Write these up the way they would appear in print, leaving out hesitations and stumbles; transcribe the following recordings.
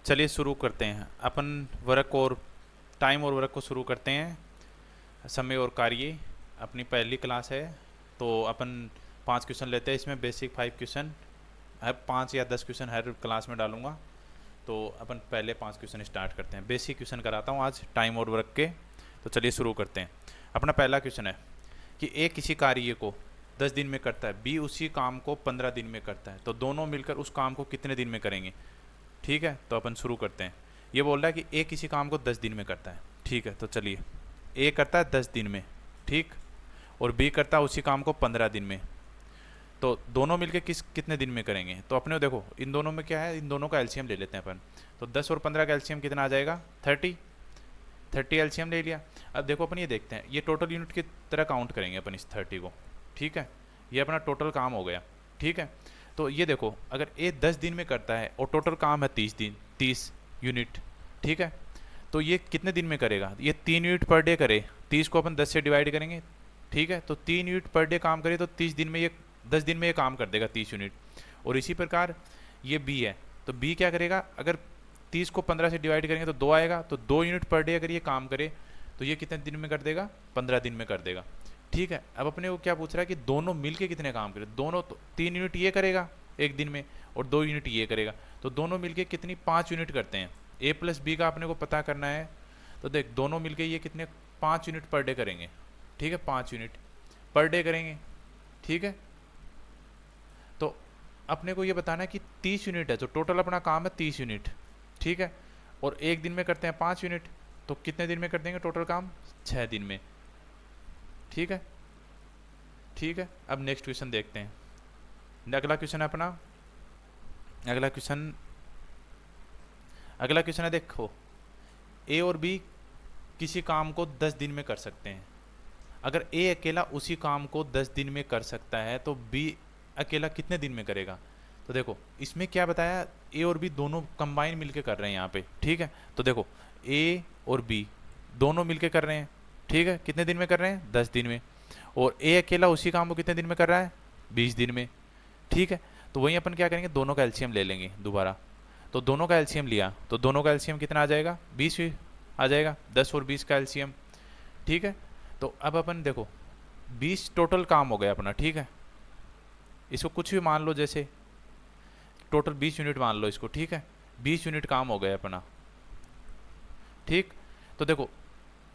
चलिए शुरू करते हैं अपन वर्क और टाइम और वर्क को शुरू करते हैं। समय और कार्य अपनी पहली क्लास है, तो अपन 5 क्वेश्चन लेते हैं। इसमें बेसिक 5 क्वेश्चन हर 5 या 10 क्वेश्चन हर क्लास में डालूंगा। तो अपन पहले 5 क्वेश्चन स्टार्ट करते हैं। बेसिक क्वेश्चन कराता हूँ आज टाइम और वर्क के। तो चलिए शुरू करते हैं। अपना पहला क्वेश्चन है कि ए किसी कार्य को 10 दिन में करता है, बी उसी काम को 15 दिन में करता है, तो दोनों मिलकर उस काम को कितने दिन में करेंगे। ठीक है, तो अपन शुरू करते हैं। ये बोल रहा है कि ए किसी काम को 10 दिन में करता है। ठीक है, तो चलिए ए करता है 10 दिन में, ठीक, और बी करता है उसी काम को 15 दिन में, तो दोनों मिलके कितने दिन में करेंगे। तो अपने देखो इन दोनों में क्या है, इन दोनों का एलसीएम ले लेते हैं अपन। तो 10 और 15 का एलसीएम कितना आ जाएगा, 30 एलसीएम ले लिया। अब देखो अपन ये देखते हैं, ये टोटल यूनिट की तरह काउंट करेंगे अपन इस 30 को। ठीक है, ये अपना टोटल काम हो गया। ठीक है, तो ये देखो अगर ए 10 दिन में करता है और टोटल काम है 30 यूनिट, ठीक है, तो ये कितने दिन में करेगा, ये 3 यूनिट पर डे करे। 30 को अपन 10 से डिवाइड करेंगे, ठीक है, तो 3 यूनिट पर डे काम करे तो 30 दिन में ये 10 दिन में ये काम कर देगा 30 यूनिट। और इसी प्रकार ये बी है, तो बी क्या करेगा, अगर 30 को 15 से डिवाइड करेंगे तो 2 आएगा, तो 2 यूनिट पर डे अगर ये काम करे तो ये कितने दिन में कर देगा, 15 दिन में कर देगा। ठीक है, अब अपने को क्या पूछ रहा है कि दोनों मिलके कितने काम करें। दोनों तो 3 यूनिट ये करेगा एक दिन में और 2 यूनिट ये करेगा, तो दोनों मिलके कितनी 5 यूनिट करते हैं। ए प्लस बी का अपने को पता करना है, तो देख दोनों मिलके ये कितने 5 यूनिट पर डे करेंगे। ठीक है, 5 यूनिट पर डे करेंगे। ठीक है, तो अपने को ये बताना है कि 30 यूनिट है, तो टोटल अपना काम है 30 यूनिट। ठीक है, और एक दिन में करते हैं 5 यूनिट, तो कितने दिन में कर देंगे टोटल काम, 6 दिन में। ठीक है, ठीक है, अब नेक्स्ट क्वेश्चन देखते हैं। अगला क्वेश्चन है अपना, अगला क्वेश्चन है, देखो ए और बी किसी काम को 10 दिन में कर सकते हैं। अगर ए अकेला उसी काम को 10 दिन में कर सकता है तो बी अकेला कितने दिन में करेगा। तो देखो इसमें क्या बताया, ए और बी दोनों कंबाइन मिलके कर रहे हैं यहाँ पे। ठीक है, तो देखो ए और बी दोनों मिलके कर रहे हैं। ठीक है, कितने दिन में कर रहे हैं, 10 दिन में। और ए अकेला उसी काम को कितने दिन में कर रहा है, 20 दिन में। ठीक है, तो वहीं अपन क्या करेंगे, दोनों का एलसीएम ले लेंगे दोबारा। तो दोनों का एलसीएम लिया तो दोनों का एलसीएम कितना आ जाएगा, 20 आ जाएगा, 10 और 20 का एलसीएम। ठीक है, तो अब अपन देखो 20 टोटल काम हो गया अपना। ठीक है, इसको कुछ भी मान लो, जैसे टोटल 20 यूनिट मान लो इसको। ठीक है, 20 यूनिट काम हो गया अपना। ठीक, तो देखो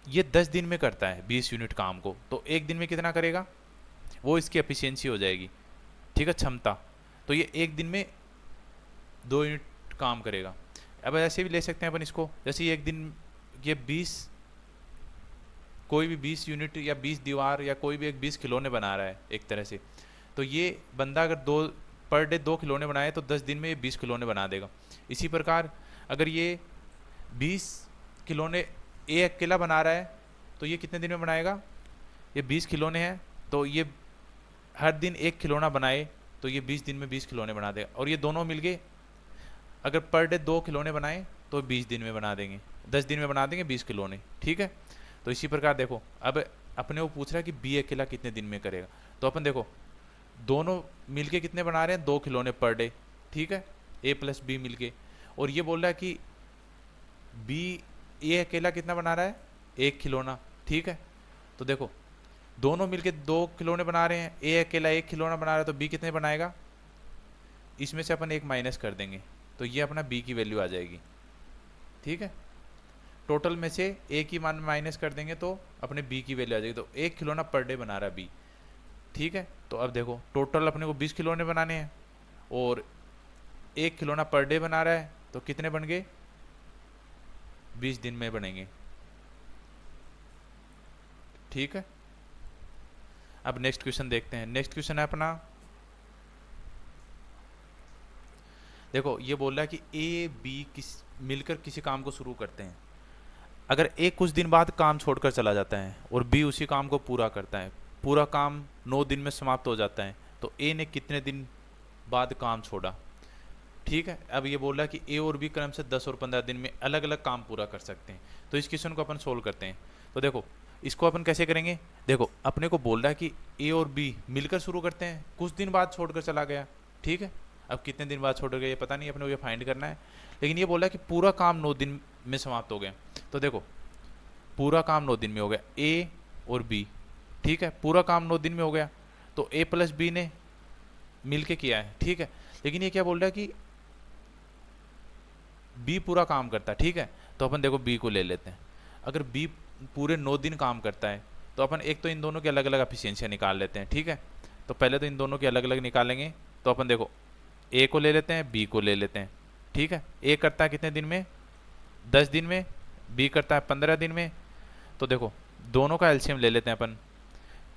ये 10 दिन में करता है 20 यूनिट काम को, तो एक दिन में कितना करेगा, वो इसकी एफिशिएंसी हो जाएगी। ठीक है, क्षमता, तो ये एक दिन में 2 यूनिट काम करेगा। अब ऐसे भी ले सकते हैं अपन इसको, जैसे ये एक दिन ये 20 कोई भी 20 यूनिट या 20 दीवार या कोई भी एक 20 खिलौने बना रहा है एक तरह से, तो ये बंदा अगर दो पर डे 2 खिलौने बनाए तो 10 दिन में ये 20 खिलौने बना देगा। इसी प्रकार अगर ये 20 खिलौने ए अकेला बना रहा है तो ये कितने दिन में बनाएगा, ये 20 खिलौने हैं, तो ये हर दिन एक खिलौना बनाए तो ये 20 दिन में 20 खिलौने बना देगा। और ये दोनों मिलके अगर पर डे 2 खिलौने बनाए तो 20 दिन में बना देंगे, 10 दिन में बना देंगे 20 खिलौने। ठीक है, तो इसी प्रकार देखो अब अपने को पूछ रहा है कि बी अकेला कितने दिन में करेगा। तो अपन देखो दोनों मिलके कितने बना रहे हैं, 2 खिलौने पर डे। ठीक है, ए प्लस बी मिलके, और ये बोल रहा है कि बी ए अकेला कितना बना रहा है, 1 खिलौना। ठीक है, तो देखो दोनों मिलके 2 खिलौने बना रहे हैं, ए अकेला 1 खिलौना बना रहा है, तो बी कितने बनाएगा, इसमें से अपन 1 माइनस कर देंगे तो ये अपना बी की वैल्यू आ जाएगी। ठीक है, टोटल में से ए की मान माइनस कर देंगे तो अपने बी की वैल्यू आ जाएगी। तो 1 खिलौना पर डे बना रहा है बी। ठीक है, तो अब देखो टोटल अपने को 20 खिलौने बनाने हैं और 1 खिलौना पर डे बना रहा है, तो कितने बन गए, 20 दिन में बनेंगे। ठीक है, अब नेक्स्ट क्वेश्चन देखते हैं। नेक्स्ट क्वेश्चन है अपना, देखो ये बोल रहा है कि ए बी मिलकर किसी काम को शुरू करते हैं। अगर ए कुछ दिन बाद काम छोड़कर चला जाता है और बी उसी काम को पूरा करता है, पूरा काम 9 दिन में समाप्त हो जाता है, तो ए ने कितने दिन बाद काम छोड़ा। ठीक है, अब ये बोल रहा है कि ए और बी क्रम से 10 और 15 दिन में अलग अलग काम पूरा कर सकते हैं। तो इस क्वेश्चन को अपन सोल्व करते हैं। तो देखो इसको अपन कैसे करेंगे, देखो अपने को बोल रहा है कि ए और बी मिलकर शुरू करते हैं, कुछ दिन बाद छोड़कर चला गया। ठीक है, अब कितने दिन बाद छोड़ेगा ये पता नहीं, अपने को ये फाइंड करना है। लेकिन ये बोला कि पूरा काम 9 दिन में समाप्त हो गया। तो देखो पूरा काम 9 दिन में हो गया, ए और बी, ठीक है, पूरा काम 9 दिन में हो गया, तो ए प्लस बी ने मिल के किया है, ठीक है। लेकिन ये क्या बोल रहा है कि बी पूरा काम करता है, ठीक है, तो अपन देखो बी को ले लेते हैं। अगर बी पूरे 9 दिन काम करता है तो अपन एक तो इन दोनों की अलग अलग एफिशिएंसी निकाल लेते हैं, ठीक है। तो पहले तो इन दोनों की अलग अलग निकालेंगे, तो अपन देखो ए को ले लेते हैं, बी को ले लेते हैं, ठीक है। ए करता है कितने दिन में, 10 दिन में, बी करता है 15 दिन में। तो देखो दोनों का एलसीएम ले लेते हैं अपन,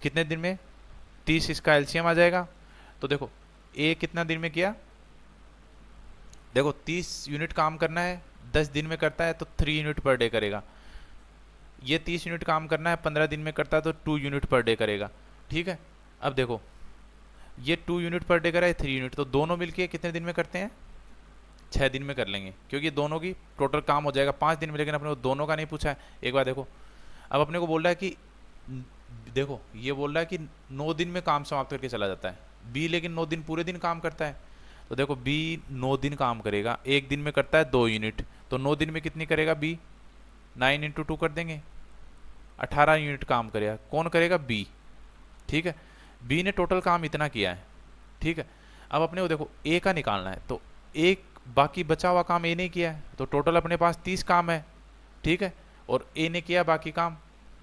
कितने दिन में, 30 इसका एलसीएम आ जाएगा। तो देखो ए कितना दिन में किया, देखो 30 यूनिट काम करना है, 10 दिन में करता है तो 3 यूनिट पर डे करेगा। ये 30 यूनिट काम करना है, 15 दिन में करता है तो 2 यूनिट पर डे करेगा, ठीक है। अब देखो ये 2 यूनिट पर डे करा है, 3 यूनिट, तो दोनों मिलके कितने दिन में करते हैं, 6 दिन में कर लेंगे, क्योंकि दोनों की टोटल काम हो जाएगा 5 दिन में। लेकिन अपने को दोनों का नहीं पूछा है, एक बार देखो। अब अपने को बोल रहा है कि देखो ये बोल रहा है कि 9 दिन में काम समाप्त करके चला जाता है बी, लेकिन 9 दिन पूरे दिन काम करता है। तो देखो बी 9 दिन काम करेगा, एक दिन में करता है 2 यूनिट, तो 9 दिन में कितनी करेगा बी, 9 × 2 कर देंगे, 18 यूनिट काम करेगा। कौन करेगा, बी, ठीक है। बी ने टोटल काम इतना किया है, ठीक है। अब अपने को देखो ए का निकालना है, तो एक बाकी बचा हुआ काम ए ने किया है, तो टोटल अपने पास 30 काम है, ठीक है। और ए ने किया बाकी काम,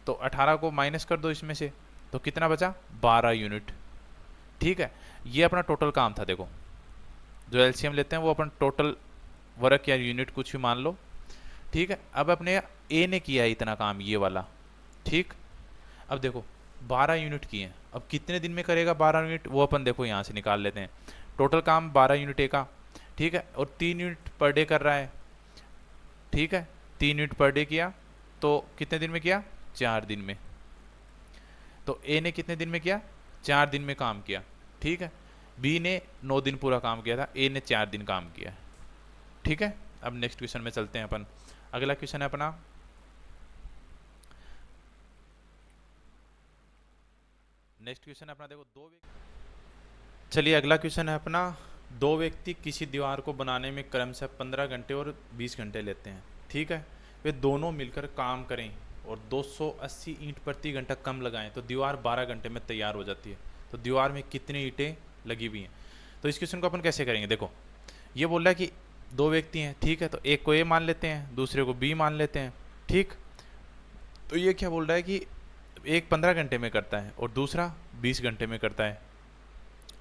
तो 18 को माइनस कर दो इसमें से, तो कितना बचा, 12 यूनिट, ठीक है। ये अपना टोटल काम था। देखो जो एलसीएम लेते हैं वो अपन टोटल वर्क या यूनिट कुछ भी मान लो, ठीक है। अब अपने ए ने किया है इतना काम, ये वाला, ठीक। अब देखो 12 यूनिट किए हैं, अब कितने दिन में करेगा 12 यूनिट, वो अपन देखो यहाँ से निकाल लेते हैं। टोटल काम 12 यूनिट ए का, ठीक है, और 3 यूनिट पर डे कर रहा है, ठीक है। 3 यूनिट पर डे किया तो कितने दिन में किया, 4 दिन में। तो ए ने कितने दिन में किया, 4 दिन में काम किया, ठीक है। बी ने 9 दिन पूरा काम किया था, ए ने 4 दिन काम किया, ठीक है। अब नेक्स्ट क्वेश्चन में चलते हैं अपन। अगला क्वेश्चन है अपना, नेक्स्ट क्वेश्चन है अपना, देखो चलिए अगला क्वेश्चन है अपना, 2 व्यक्ति किसी दीवार को बनाने में क्रमशः 15 घंटे और 20 घंटे लेते हैं, ठीक है। वे दोनों मिलकर काम करें और 280 ईंट प्रति घंटा कम लगाएं तो दीवार 12 घंटे में तैयार हो जाती है। तो दीवार में कितनी ईंटें लगी हुई हैं। तो इस क्वेश्चन को अपन कैसे करेंगे, देखो ये बोल रहा है कि 2 व्यक्ति हैं, ठीक है, तो एक को ए मान लेते हैं, दूसरे को बी मान लेते हैं, ठीक। तो ये क्या बोल रहा है कि एक 15 घंटे में करता है और दूसरा 20 घंटे में करता है,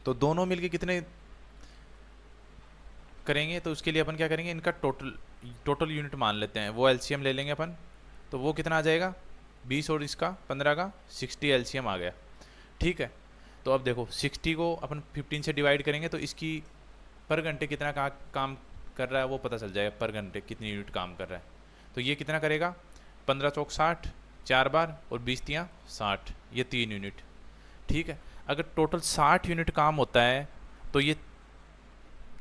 तो दोनों मिलके कितने करेंगे। तो उसके लिए अपन क्या करेंगे, इनका टोटल यूनिट मान लेते हैं, वो एलसीएम ले लेंगे अपन। तो वो कितना आ जाएगा, 20 और इसका 15 का 60 एलसीएम आ गया, ठीक है। तो अब देखो 60 को अपन 15 से डिवाइड करेंगे तो इसकी पर घंटे कितना काम कर रहा है वो पता चल जाएगा, पर घंटे कितनी यूनिट काम कर रहा है। तो ये कितना करेगा, 15 चौक 60, 4 बार, और 20 तियाँ 60, ये 3 यूनिट, ठीक है। अगर टोटल 60 यूनिट काम होता है तो ये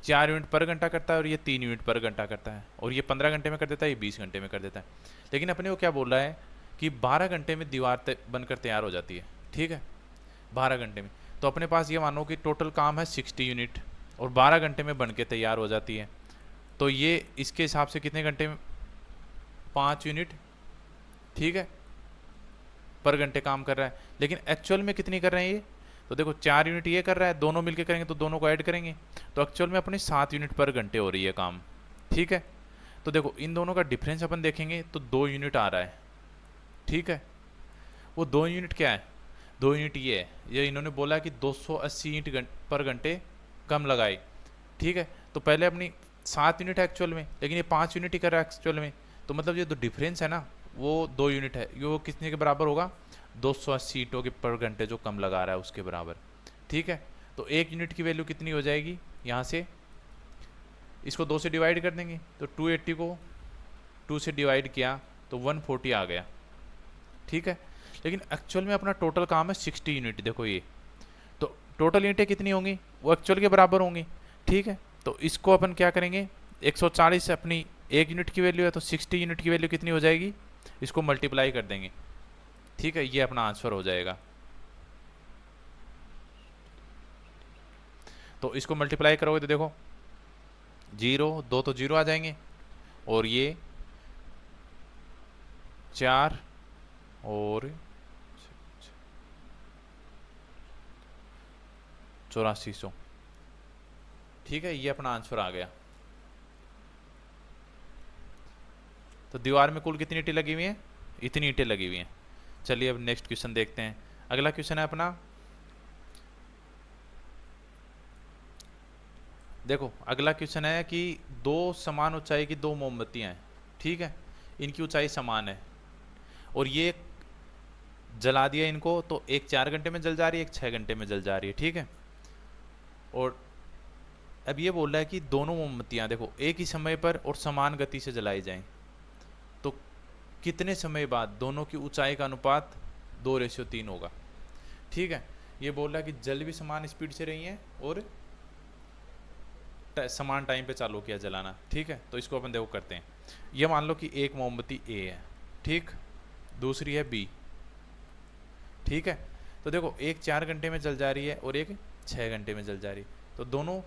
4 यूनिट पर घंटा करता है और ये 3 यूनिट पर घंटा करता है, और ये 15 घंटे में कर देता है, ये 20 घंटे में कर देता है। लेकिन अपने को क्या बोल रहा है कि 12 घंटे में दीवार बनकर तैयार हो जाती है, ठीक है, 12 घंटे में। तो अपने पास ये मानो कि टोटल काम है 60 यूनिट और 12 घंटे में बन के तैयार हो जाती है। तो ये इसके हिसाब से कितने घंटे में, 5 यूनिट, ठीक है, पर घंटे काम कर रहा है। लेकिन एक्चुअल में कितनी कर रहे हैं ये, तो देखो 4 यूनिट ये कर रहा है, दोनों मिलके करेंगे तो दोनों को ऐड करेंगे, तो एक्चुअल में अपने 7 यूनिट पर घंटे हो रही है काम, ठीक है। तो देखो इन दोनों का डिफरेंस अपन देखेंगे तो 2 यूनिट आ रहा है, ठीक है। वो 2 यूनिट क्या है, 2 यूनिट ये है, ये इन्होंने बोला कि 280 यूनिट पर घंटे कम लगाए, ठीक है। तो पहले अपनी 7 यूनिट है एक्चुअल में, लेकिन ये 5 यूनिट ही कर रहा है एक्चुअल में, तो मतलब ये जो डिफरेंस है ना वो 2 यूनिट है, ये कितने के बराबर होगा, 280 ईंटों के पर घंटे जो कम लगा रहा है उसके बराबर, ठीक है। तो 1 यूनिट की वैल्यू कितनी हो जाएगी, यहाँ से इसको 2 से डिवाइड कर देंगे, तो 280 को 2 से डिवाइड किया तो 140 आ गया, ठीक है। लेकिन एक्चुअल में अपना टोटल काम है 60 यूनिट, देखो ये, तो टोटल यूनिटें कितनी होंगी, वो एक्चुअल के बराबर होंगी, ठीक है। तो इसको अपन क्या करेंगे, 140 अपनी 1 यूनिट की वैल्यू है, तो 60 यूनिट की वैल्यू कितनी हो जाएगी, इसको मल्टीप्लाई कर देंगे, ठीक है, ये अपना आंसर हो जाएगा। तो इसको मल्टीप्लाई करोगे तो देखो 0 2 तो 0 आ जाएंगे, और ये 4 और 8400। ठीक है, ये अपना आंसर आ गया। तो दीवार में कुल कितनी ईंटें लगी हुई हैं? इतनी ईंटें लगी हुई हैं। चलिए अब नेक्स्ट क्वेश्चन देखते हैं। अगला क्वेश्चन है अपना, देखो अगला क्वेश्चन है कि दो समान ऊंचाई की दो मोमबत्तियां हैं, ठीक है, इनकी ऊंचाई समान है, और ये जला दिया इनको, तो एक 4 घंटे में जल जा रही है, एक 6 घंटे में जल जा रही है, ठीक है। और अब ये बोल रहा है कि दोनों मोमबत्तियां देखो एक ही समय पर और समान गति से जलाई जाएं, तो कितने समय बाद दोनों की ऊंचाई का अनुपात 2:3 होगा। ठीक है, ये बोल रहा है कि जल भी समान स्पीड से रही हैं और समान टाइम पे चालू किया जलाना। ठीक है, तो इसको अपन देखो करते हैं। ये मान लो कि एक मोमबत्ती ए है, ठीक, दूसरी है बी, ठीक है। तो देखो एक 4 घंटे में जल जा रही है और एक 6 घंटे में जल जा रही है, तो दोनों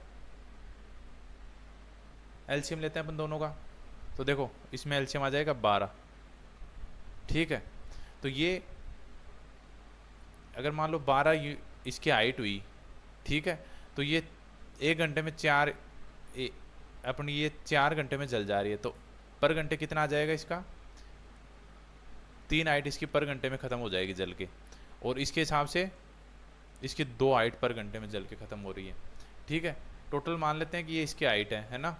एलसीएम लेते हैं अपन दोनों का। तो देखो इसमें एलसीएम आ जाएगा 12, ठीक है। तो ये अगर मान लो 12 इसकी हाइट हुई, ठीक है, तो ये 1 घंटे में 4 अपनी ये 4 घंटे में जल जा रही है, तो पर घंटे कितना आ जाएगा इसका? 3 हाइट इसकी पर घंटे में ख़त्म हो जाएगी जल के, और इसके हिसाब से इसकी 2 हाइट पर घंटे में जल के ख़त्म हो रही है। ठीक है, टोटल मान लेते हैं कि ये इसकी हाइट है ना,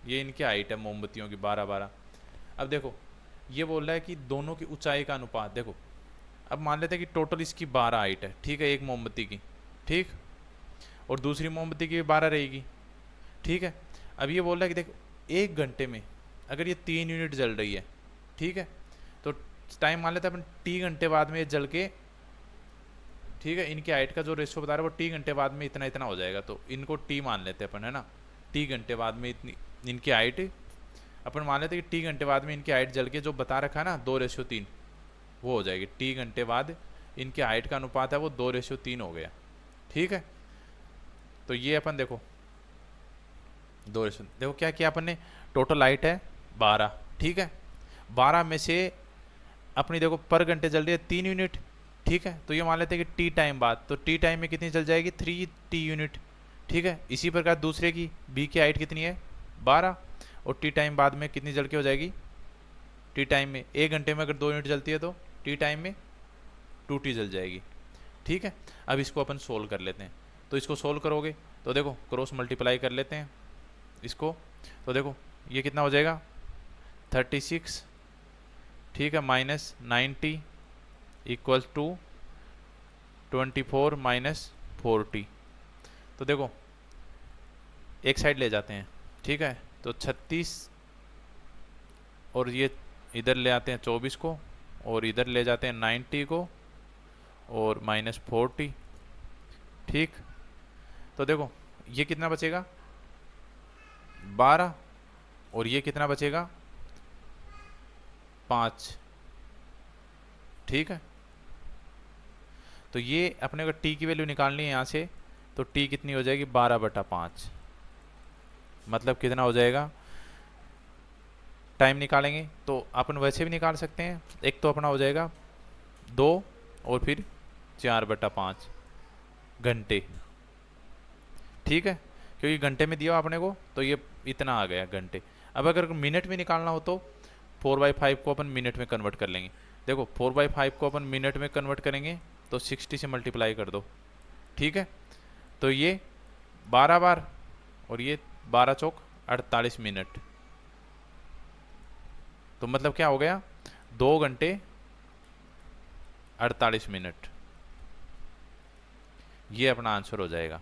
ये इनकी हाइट है मोमबत्तियों की 12-12। अब देखो ये बोल रहा है कि दोनों की ऊंचाई का अनुपात, देखो अब मान लेते हैं कि टोटल इसकी 12 हाइट है, ठीक है, एक मोमबत्ती की, ठीक, और दूसरी मोमबत्ती की भी 12 रहेगी, ठीक है। अब ये बोल रहा है कि देखो 1 घंटे में अगर ये 3 यूनिट जल रही है, ठीक है, तो टाइम मान लेते हैं अपन टी घंटे बाद में ये जल के, ठीक है, इनकी हाइट का जो रेशियो बता रहा है वो टी घंटे बाद में इतना इतना हो जाएगा, तो इनको टी मान लेते हैं अपन, है ना। टी घंटे बाद में इतनी इनकी हाइट अपन मान लेते हैं कि टी घंटे बाद में इनकी हाइट जल के जो बता रखा है ना 2:3 वो हो जाएगी। टी घंटे बाद इनके हाइट का अनुपात है वो 2:3 हो गया, ठीक है। तो ये अपन देखो 2:3, देखो क्या किया अपन ने, टोटल हाइट है 12, ठीक है, 12 में से अपनी देखो पर घंटे जल रही है 3 यूनिट, ठीक है, तो ये मान लेते हैं कि टी टाइम बाद, तो टी टाइम में कितनी जल जाएगी? 3 यूनिट, ठीक है। इसी प्रकार दूसरे की बी की हाइट कितनी है? 12, और टी टाइम बाद में कितनी जल के हो जाएगी? टी टाइम में 1 घंटे में अगर 2 यूनिट जलती है तो टी टाइम में 2T जल जाएगी, ठीक है। अब इसको अपन सोल्व कर लेते हैं। तो इसको सोल्व करोगे तो देखो क्रॉस मल्टीप्लाई कर लेते हैं इसको, तो देखो ये कितना हो जाएगा? 36, ठीक है, माइनस 90 इक्वल टू 24 माइनस 40। तो देखो एक साइड ले जाते हैं, ठीक है, तो 36 और ये इधर ले आते हैं 24 को, और इधर ले जाते हैं 90 को, और माइनस 40, ठीक। तो देखो ये कितना बचेगा? 12, और ये कितना बचेगा? 5, ठीक है। तो ये अपने को टी की वैल्यू निकालनी है यहाँ से, तो टी कितनी हो जाएगी? 12/5, मतलब कितना हो जाएगा? टाइम निकालेंगे तो अपन वैसे भी निकाल सकते हैं, एक तो अपना हो जाएगा 2 और फिर 4/5 घंटे, ठीक है, क्योंकि घंटे में दिया अपने को, तो ये इतना आ गया घंटे। अब अगर मिनट में निकालना हो तो 4/5 को अपन मिनट में कन्वर्ट कर लेंगे। देखो 4/5 को अपन मिनट में कन्वर्ट करेंगे तो 60 से मल्टीप्लाई कर दो, ठीक है। तो ये 12 बार और ये 12 चौक 48 मिनट, तो मतलब क्या हो गया? 2 घंटे 48 मिनट, ये अपना आंसर हो जाएगा।